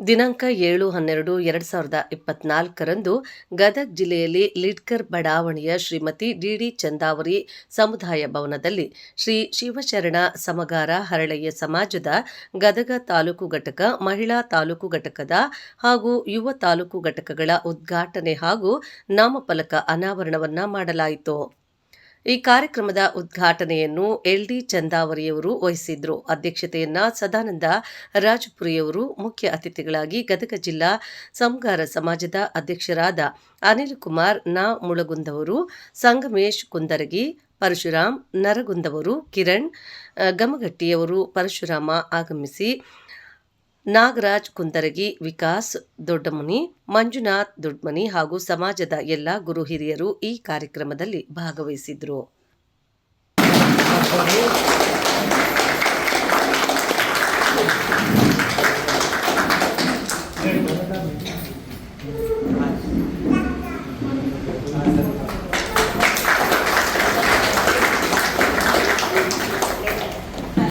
ದಿನಾಂಕ 7/12/2024ರಂದು ಗದಗ ಜಿಲ್ಲೆಯಲ್ಲಿ ಲಿಡ್ಕರ್ ಬಡಾವಣೆಯ ಶ್ರೀಮತಿ ಡಿ ಚಂದಾವರಿ ಸಮುದಾಯ ಭವನದಲ್ಲಿ ಶ್ರೀ ಶಿವಶರಣ ಸಮಗಾರ ಹರಳಯ್ಯ ಸಮಾಜದ ಗದಗ ತಾಲೂಕು ಘಟಕ, ಮಹಿಳಾ ತಾಲೂಕು ಘಟಕದ ಹಾಗೂ ಯುವ ತಾಲೂಕು ಘಟಕಗಳ ಉದ್ಘಾಟನೆ ಹಾಗೂ ನಾಮಫಲಕ ಅನಾವರಣವನ್ನ ಮಾಡಲಾಯಿತು. ಈ ಕಾರ್ಯಕ್ರಮದ ಉದ್ಘಾಟನೆಯನ್ನು ಡಿ ಚಂದಾವರಿಯವರು ವಹಿಸಿದ್ರು. ಅಧ್ಯಕ್ಷತೆಯನ್ನ ಸದಾನಂದ ರಾಜಪುರಿಯವರು, ಮುಖ್ಯ ಅತಿಥಿಗಳಾಗಿ ಗದಗ ಜಿಲ್ಲಾ ಸಮಗಾರ ಸಮಾಜದ ಅಧ್ಯಕ್ಷರಾದ ಅನಿಲಕುಮಾರ್ ಮುಳಗುಂದವರು, ಸಂಗಮೇಶ್ ಕುಂದರಗಿ, ಪರಶುರಾಮ್ ನರಗುಂದವರು, ಕಿರಣ್ ಗಮಗಟ್ಟಿಯವರು, ಪರಶುರಾಮ ಆಗಮಿಸಿ, ನಾಗರಾಜ್ ಕುಂದರಗಿ, ವಿಕಾಸ್ ದೊಡ್ಡಮನಿ, ಮಂಜುನಾಥ್ ದೊಡ್ಡಮನಿ ಹಾಗೂ ಸಮಾಜದ ಎಲ್ಲ ಗುರು ಹಿರಿಯರು ಈ ಕಾರ್ಯಕ್ರಮದಲ್ಲಿ ಭಾಗವಹಿಸಿದ್ರು.